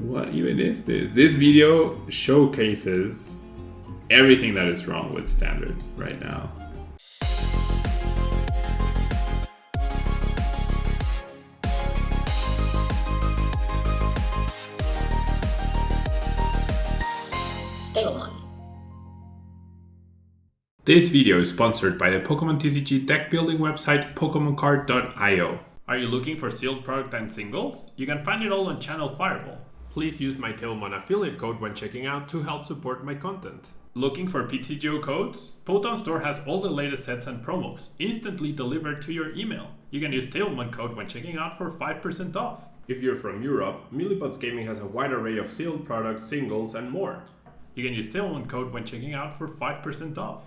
What even is this? This video showcases everything that is wrong with Standard right now. This video is sponsored by the Pokemon TCG deck building website PokemonCard.io. Are you looking for sealed product and singles? You can find it all on Channel Fireball. Please use my Tailmon affiliate code when checking out to help support my content. Looking for PTGO codes? Potown Store has all the latest sets and promos, instantly delivered to your email. You can use Tailmon code when checking out for 5% off. If you're from Europe, Millipots Gaming has a wide array of sealed products, singles, and more. You can use Tailmon code when checking out for 5% off.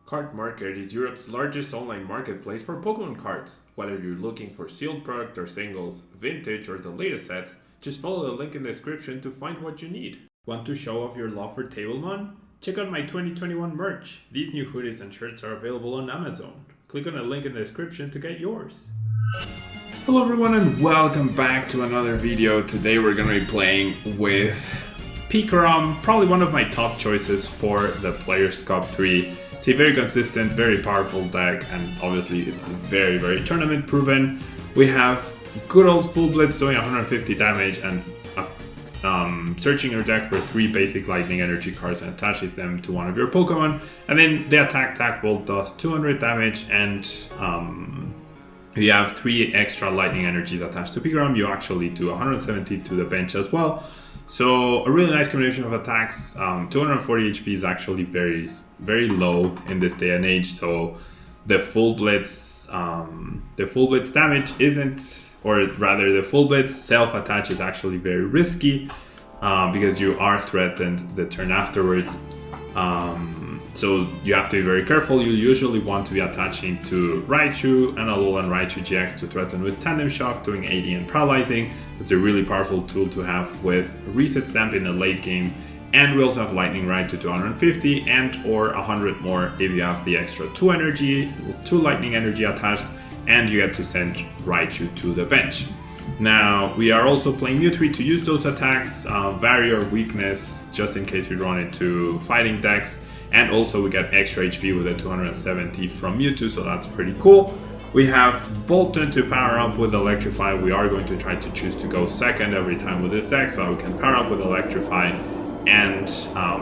Card Market is Europe's largest online marketplace for Pokemon cards. Whether you're looking for sealed product or singles, vintage or the latest sets, just follow the link in the description to find what you need. Want to show off your love for Tablemon? Check out my 2021 merch. These new hoodies and shirts are available on Amazon. Click on the link in the description to get yours. Hello everyone and welcome back to another video. Today we're going to be playing with PIKAROM, probably one of my top choices for the Players Cup 3. It's a very consistent, very powerful deck, and obviously it's very, very tournament proven. We have good old Full Blitz doing 150 damage and searching your deck for 3 basic lightning energy cards and attaching them to one of your Pokemon. And then the attack bolt does 200 damage, and you have 3 extra lightning energies attached to PIKAROM. You actually do 170 to the bench as well. So a really nice combination of attacks. 240 HP is actually very, very low in this day and age. So the Full Blitz damage isn't, or rather the Full Blitz self-attach is actually very risky because you are threatened the turn afterwards. So you have to be very careful. You usually want to be attaching to Raichu and Alolan Raichu GX to threaten with Tandem Shock, doing 80 and paralyzing. It's a really powerful tool to have with Reset Stamp in the late game. And we also have Lightning Ride to 250 and or 100 more if you have the extra 2 lightning energy attached, and you get to send Raichu to the bench. Now we are also playing Mewtwo to use those attacks, vary our weakness just in case we run into fighting decks. And also we get extra HP with a 270 from Mewtwo, so that's pretty cool. We have Bolton to power up with Electrify. We are going to try to choose to go second every time with this deck, so we can power up with Electrify and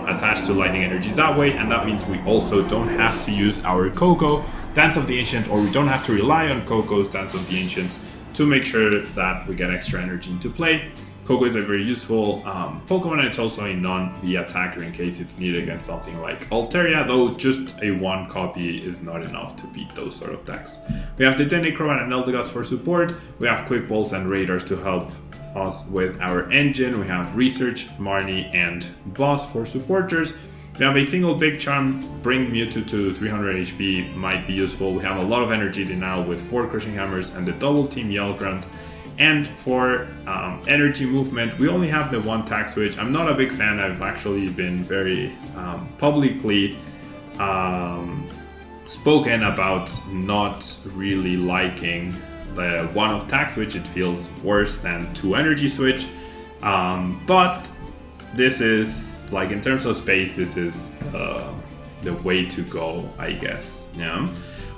attach to lightning energies that way. And that means we also don't have to use our Koko, Dance of the Ancient, or we don't have to rely on Koko's Dance of the Ancients to make sure that we get extra energy into play. Koko is a very useful Pokemon, and it's also a non-V attacker in case it's needed against something like Altaria, though just a 1 copy is not enough to beat those sort of decks. We have the Dendicron and Eldegoss for support. We have Quick Balls and Raiders to help us with our engine. We have Research, Marnie, and Boss for supporters. We have a single Big Charm, bring Mewtwo to 300 HP, might be useful. We have a lot of energy denial with 4 Crushing Hammers and the Double Team Yell Grunt. And for energy movement, we only have the 1 tag switch. I'm not a big fan. I've actually been very publicly spoken about not really liking the 1 of tag switch. It feels worse than 2 energy switch. But this is, like, in terms of space, this is the way to go, I guess. Yeah.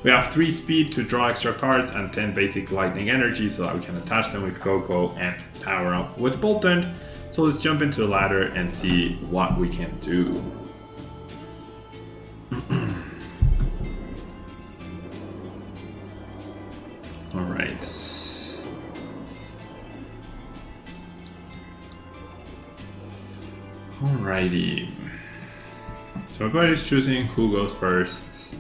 We have 3 speed to draw extra cards and 10 basic lightning energy so that we can attach them with Koko and power up with Bolton. So let's jump into the ladder and see what we can do. Alright. Alrighty. So everybody's choosing who goes first.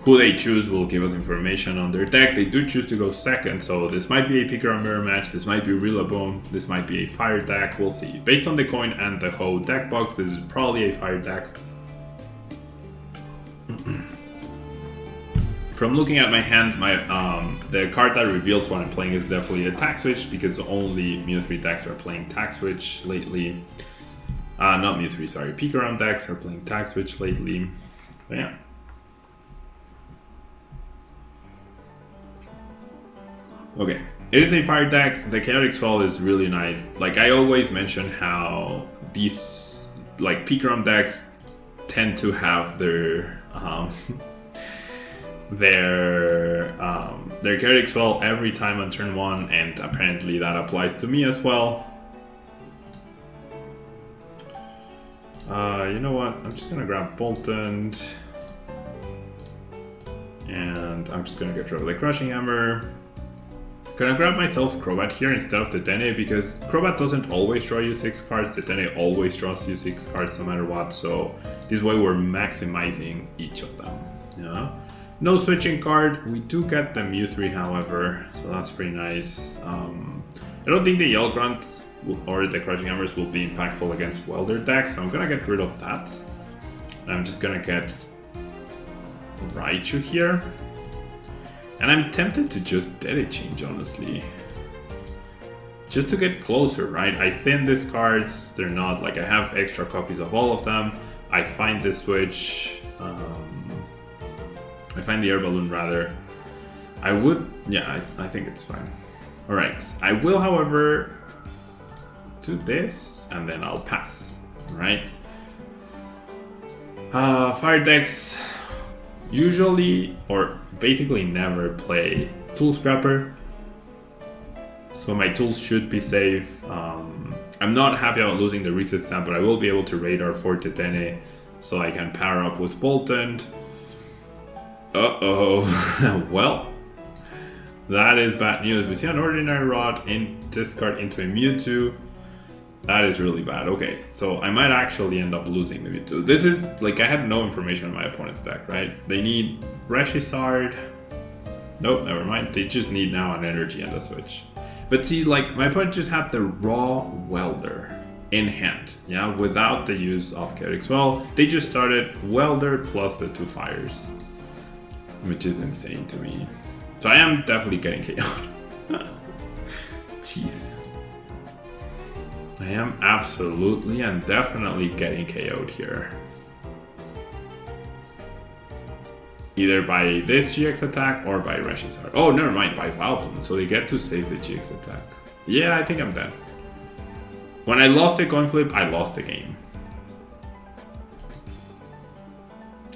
Who they choose will give us information on their deck. They do choose to go second, so this might be a PIKAROM mirror match, this might be Rillaboom, this might be a fire deck, we'll see. Based on the coin and the whole deck box, this is probably a fire deck. From looking at my hand, the card that reveals what I'm playing is definitely a tag switch, because only Mew3 decks are playing tag switch lately. Not Mew3, sorry, PIKAROM decks are playing tag switch lately. But yeah. Okay, It is a fire deck. The Chaotic Swell is really nice. Like I always mention how these like PIKAROM decks tend to have their Chaotic Swell every time on turn 1, and apparently that applies to me as well. You know what? I'm just gonna grab Bolton, and I'm just gonna get rid of the Crushing Hammer. Gonna grab myself Crobat here instead of the Dene, because Crobat doesn't always draw you 6 cards, the Dene always draws you 6 cards no matter what, so this way we're maximizing each of them. Yeah. No switching card, we do get the Mewtwo however, so that's pretty nice. I don't think the Yell Grunt or the Crushing Hammers will be impactful against Welder decks, so I'm gonna get rid of that. And I'm just gonna get Raichu here. And I'm tempted to just Dead Change, honestly. Just to get closer, right? I thin these cards, they're not, like I have extra copies of all of them. I find the switch, I find the air balloon rather. I would, yeah, I think it's fine. Alright, I will, however, do this, and then I'll pass, right? Fire decks usually, or basically never play Tool Scrapper, so my tools should be safe. I'm not happy about losing the reset stamp, but I will be able to radar for Tetene, so I can power up with Bolton. Well, that is bad news. We see an Ordinary Rod in discard into a Mewtwo. That is really bad. Okay, so I might actually end up losing the Mewtwo. This is, like, I had no information on my opponent's deck, right? They need Reshisard. Nope, never mind. They just need now an energy and a switch. But see, like, my opponent just had the raw Welder in hand, yeah, without the use of Chaotic Swell. They just started Welder plus the 2 fires, which is insane to me. So I am definitely getting KO'd. Jeez. I am absolutely and definitely getting KO'd here. Either by this GX attack or by Reshisard. Oh, never mind, by Vileplume, so they get to save the GX attack. Yeah, I think I'm dead. When I lost a coin flip, I lost the game.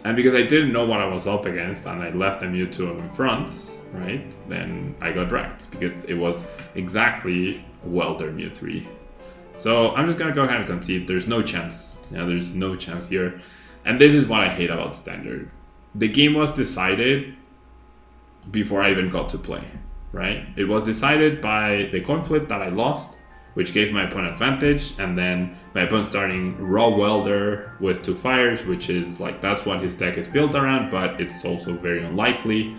And because I didn't know what I was up against and I left the Mewtwo in front, right, then I got wrecked because it was exactly Welder Mew3. So I'm just gonna go ahead and concede. There's no chance. Yeah, there's no chance here. And this is what I hate about Standard. The game was decided before I even got to play, right? It was decided by the coin flip that I lost, which gave my opponent advantage, and then my opponent starting raw Welder with 2 fires, which is like, that's what his deck is built around, but it's also very unlikely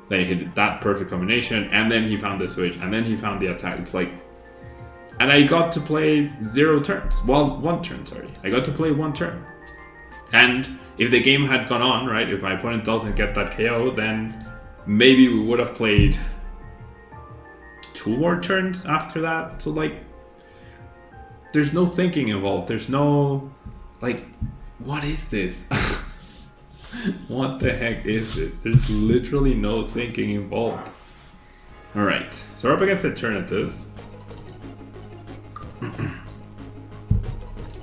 that he hit that perfect combination, and then he found the switch, and then he found the attack. It's like, and I got to play 0 turns. Well, 1 turn, sorry. I got to play 1 turn. And if the game had gone on, right, if my opponent doesn't get that KO, then maybe we would have played 2 more turns after that. So, like, there's no thinking involved. There's no, like, what is this? What the heck is this? There's literally no thinking involved. Alright, so we're up against Eternatus.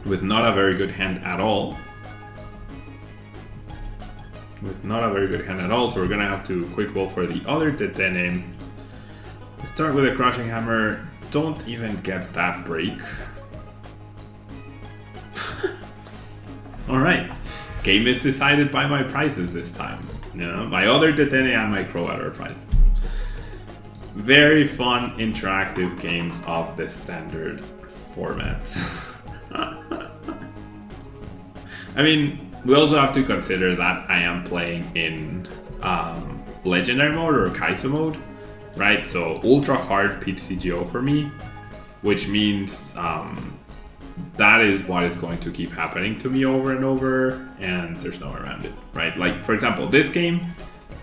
With not a very good hand at all. So we're gonna have to quick roll for the other Tetene. Start with a Crushing Hammer. Don't even get that break. Alright. Game is decided by my prices this time. You know, my other Tetene and my Crobat are priced. Very fun, interactive games of the Standard format. I mean, we also have to consider that I am playing in Legendary mode or Kaizo mode, right? So ultra hard PTCGO for me, which means that is what is going to keep happening to me over and over, and there's no way around it, right? Like, for example, this game,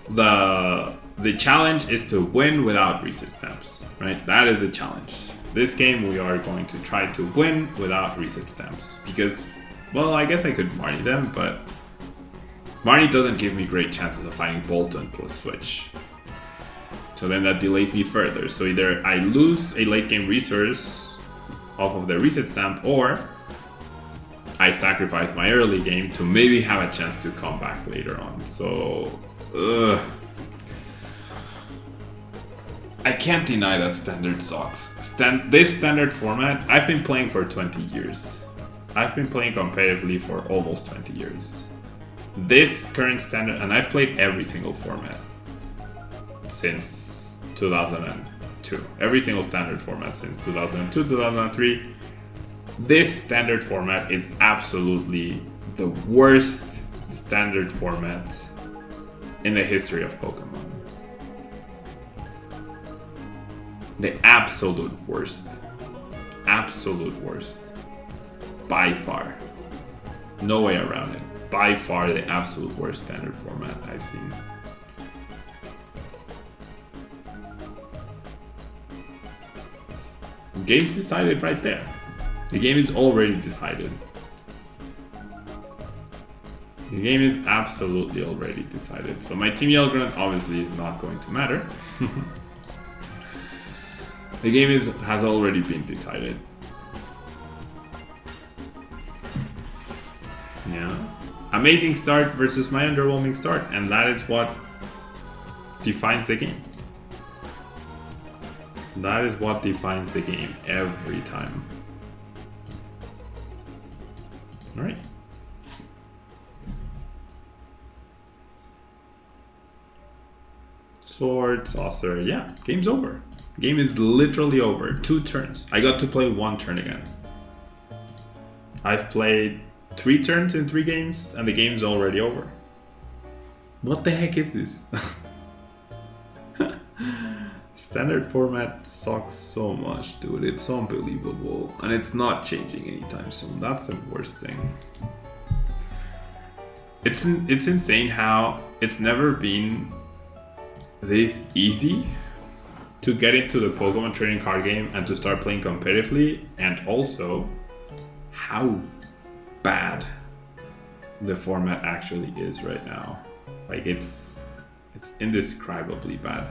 the challenge is to win without reset stamps, right? That is the challenge. This game, we are going to try to win without reset stamps because, well, I guess I could Marnie them, but Marnie doesn't give me great chances of finding Bolton plus Switch. So then that delays me further. So either I lose a late game resource off of the reset stamp, or I sacrifice my early game to maybe have a chance to come back later on. So, I can't deny that standard sucks. This standard format, I've been playing for 20 years. I've been playing competitively for almost 20 years. This current standard, and I've played every single format since 2002. Every single standard format since 2002, 2003. This standard format is absolutely the worst standard format in the history of Pokemon. The absolute worst. Absolute worst. By far. No way around it. By far the absolute worst standard format I've seen. Game's decided right there. The game is already decided. The game is absolutely already decided. So my Team Yellow Grunt obviously is not going to matter. The game has already been decided. Yeah. Amazing start versus my underwhelming start, and that is what defines the game. That is what defines the game every time. Alright. Sword, Saucer, yeah, game's over. Game is literally over. 2 turns. I got to play 1 turn again. I've played 3 turns in 3 games, and the game's already over. What the heck is this? Standard format sucks so much, dude. It's unbelievable. And it's not changing anytime soon. That's the worst thing. It's insane how it's never been this easy to get into the Pokemon trading card game and to start playing competitively, and also how bad the format actually is right now. Like it's indescribably bad.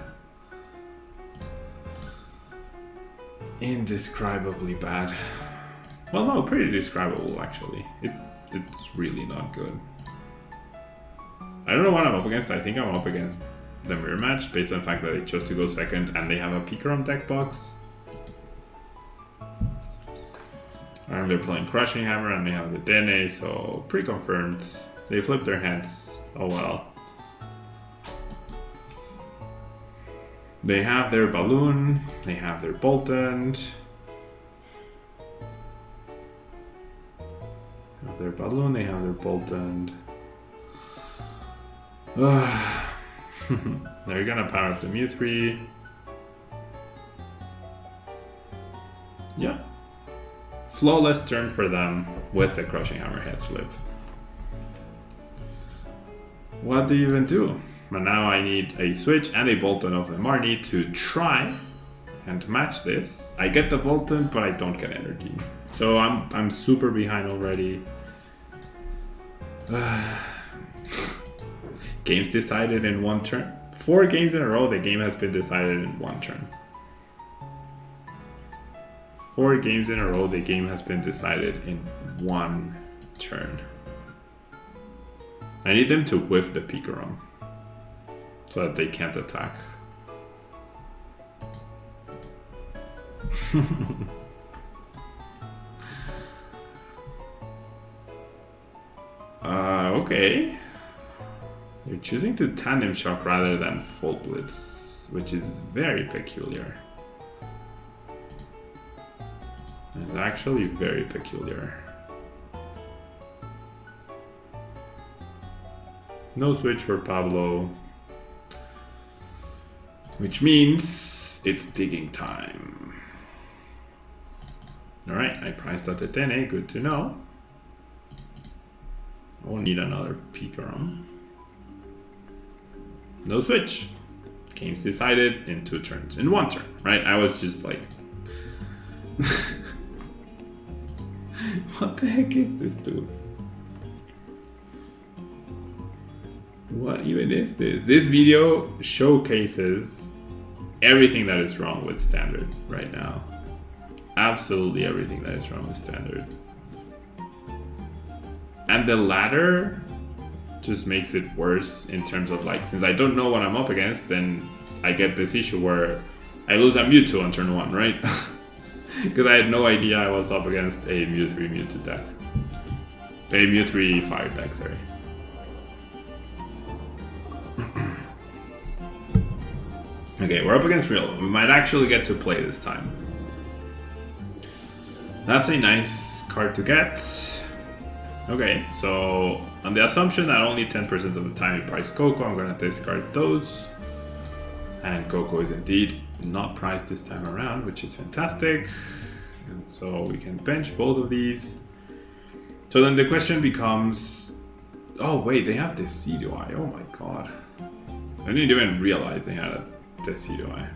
Indescribably bad. Well, no, pretty describable actually. It's really not good. I don't know what I'm up against. I think I'm up against the mirror match based on the fact that they chose to go second and they have a PIKAROM deck box. And they're playing Crushing Hammer and they have the DNA, so pre-confirmed. They flipped their hands. Oh well. They have their Balloon, they have their Boltund. They have their Balloon, they have their Boltund. They're gonna power up the Mewtwo. Yeah. Flawless turn for them with the Crushing Hammer head flip. What do you even do? But now I need a switch and a Boltund of the Marnie to try and match this. I get the Boltund, but I don't get energy. So I'm super behind already. Games decided in 1 turn. 4 games in a row, the game has been decided in 1 turn. 4 games in a row, the game has been decided in 1 turn. I need them to whiff the PIKAROM so that they can't attack. Okay. You're choosing to Tandem Shock rather than Full Blitz, which is very peculiar. It's actually very peculiar. No switch for Pablo, which means it's digging time. Alright, I priced out the Tene, good to know. I won't need another PIKAROM. No switch. Game's decided in 2 turns. In 1 turn, right? I was just like... What the heck is this, dude? What even is this? This video showcases everything that is wrong with Standard right now. Absolutely everything that is wrong with Standard. And the ladder just makes it worse in terms of like, since I don't know what I'm up against, then I get this issue where I lose a Mewtwo on turn 1, right? Because I had no idea I was up against a Mew 3 Mewtwo deck. A Mew 3 Fire deck, sorry. Okay, we're up against Real. We might actually get to play this time. That's a nice card to get. Okay, so on the assumption that only 10% of the time you price Coco, I'm gonna discard those. And Coco is indeed not priced this time around, which is fantastic. And so we can bench both of these. So then the question becomes, oh wait, they have Decidueye. Oh my god. I didn't even realize they had a Decidueye.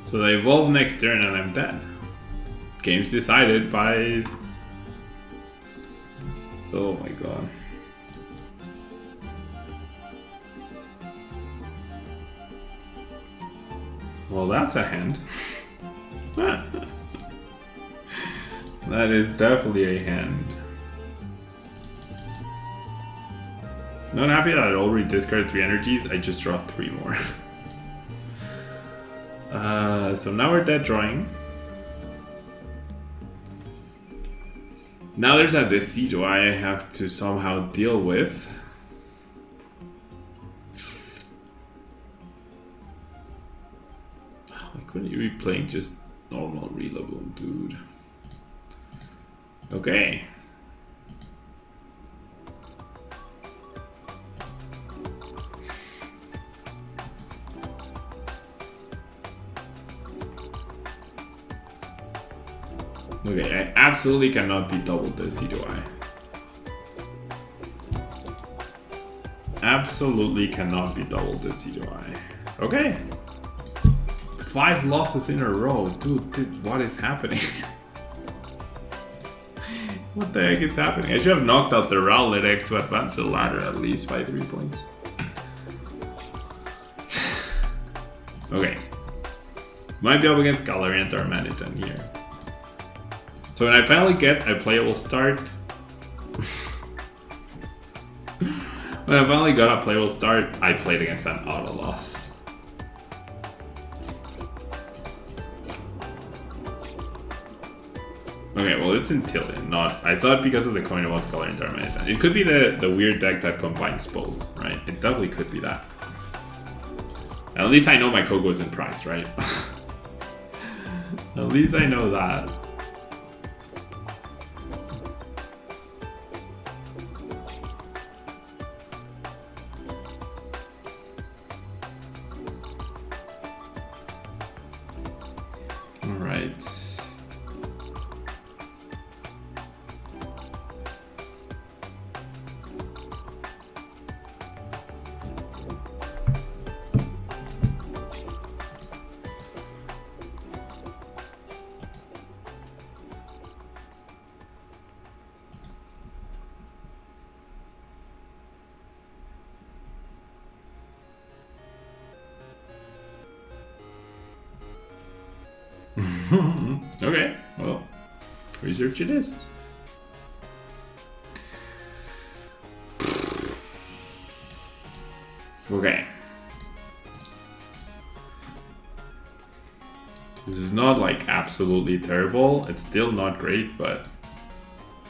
So they evolve next turn and I'm dead. Game's decided by... Oh my god. Well, that's a hand. That is definitely a hand. Not happy that I already discarded 3 energies, I just draw 3 more. So now we're dead drawing. Now there's a Decidueye I have to somehow deal with. Why couldn't you be playing just normal Rillaboom, dude? Okay. Okay, I absolutely cannot be double Decidueye. Absolutely cannot be double Decidueye. Okay. 5 losses in a row. Dude, what is happening? What the heck is happening? I should have knocked out the Rowlet deck to advance the ladder at least by 3 points. Okay. Might be up against Galarian Darmanitan here. So when I finally get a playable start... when I finally got a playable start, I played against an auto loss. Okay, well it's Intillion, not... I thought because of the coin it was Galarian Darmanitan. It could be the weird deck that combines both, right? It definitely could be that. At least I know my Coco is in price, right? At least I know that. Okay, well, research it is. Okay. This is not like absolutely terrible. It's still not great, but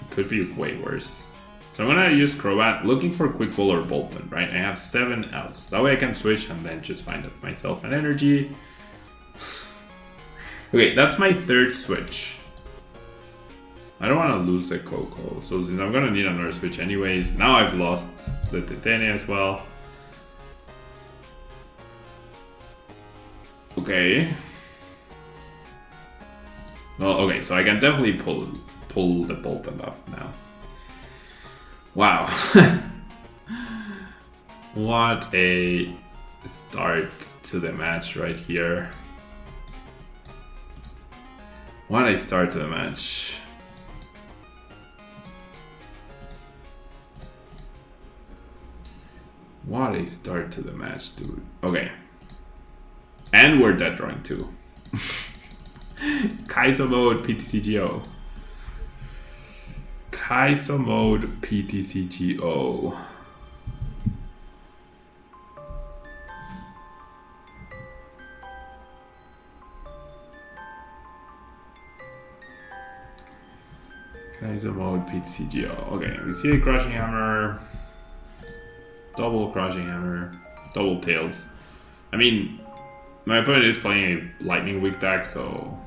it could be way worse. So I'm gonna use Crobat, looking for Quick Ball or Bolton, right? I have 7 outs. That way I can switch and then just find myself an energy. Okay, that's my 3rd switch. I don't want to lose the Coco, so since I'm gonna need another switch anyways, now I've lost the Titania as well. Okay. Well, okay, so I can definitely pull the Bolton off now. Wow. What a start to the match right here. What a start to the match. What a start to the match, dude. Okay. And we're dead drawing too. Kaizo mode PTCGO. Kaizo mode PTCGO. Kaizo mode PTCGO. Okay, we see a crushing hammer, double crushing hammer, double tails. I mean, my opponent is playing a lightning weak deck, so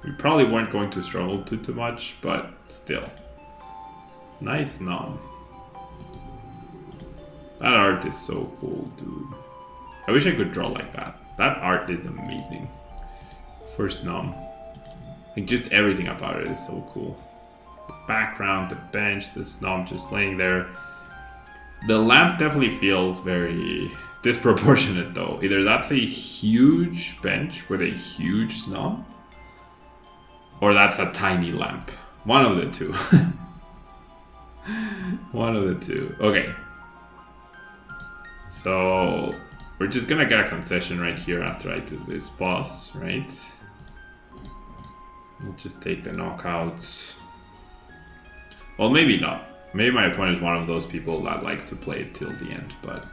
we probably weren't going to struggle too much, but still. Nice nom. That art is so cool, dude. I wish I could draw like that. That art is amazing. First nom. Like, just everything about it is so cool. The background, the bench, the nom just laying there. The lamp definitely feels very disproportionate though. Either that's a huge bench with a huge snob, or that's a tiny lamp. One of the two. One of the two. Okay. So we're just gonna get a concession right here after I do this boss, right? We'll just take the knockouts. Well, maybe not. Maybe my opponent is one of those people that likes to play it till the end, but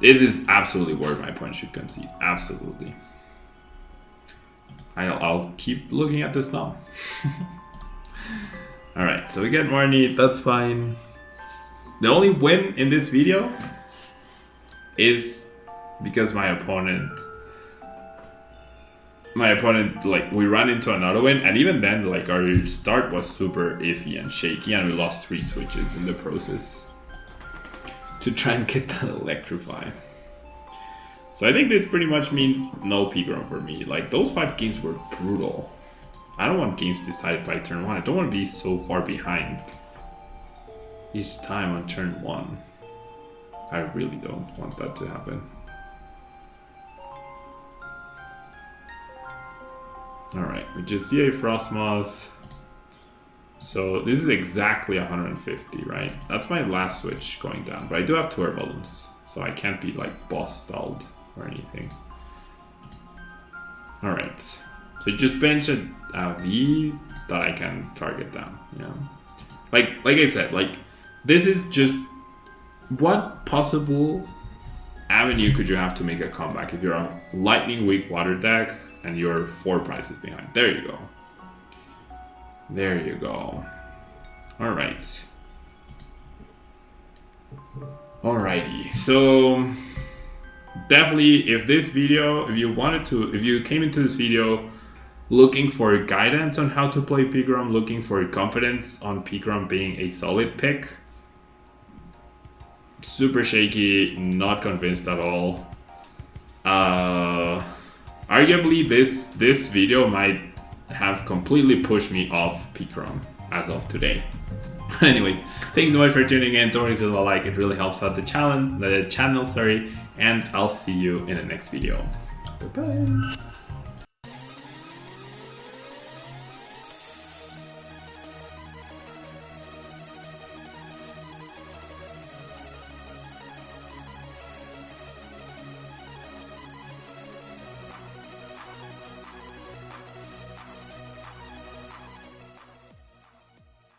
this is absolutely where my opponent should concede. Absolutely. I'll keep looking at this now. Alright, so we get Marnie, that's fine. The only win in this video is because my opponent, like, we ran into another win, and even then, like, our start was super iffy and shaky, and we lost 3 switches in the process to try and get that electrify. So I think this pretty much means no PIKAROM for me. Like, those 5 games were brutal. I don't want games decided by turn 1. I don't want to be so far behind each time on turn 1. I really don't want that to happen. Alright, we just see a Frostmoth. So this is exactly 150, right? That's my last switch going down, but I do have 2 balloons, so I can't be like boss stalled or anything. Alright, so just bench a V that I can target down, yeah. Like I said, like, this is just what possible avenue could you have to make a comeback if you're a lightning weak water deck and you're 4 prizes behind. There you go. There you go. Alright. Alrighty. So definitely, if you came into this video looking for guidance on how to play PIKAROM, looking for confidence on PIKAROM being a solid pick, super shaky, not convinced at all. Arguably, this video might have completely pushed me off PIKAROM as of today. But anyway, thanks so much for tuning in. Don't forget to like, it really helps out the channel, and I'll see you in the next video. Bye bye.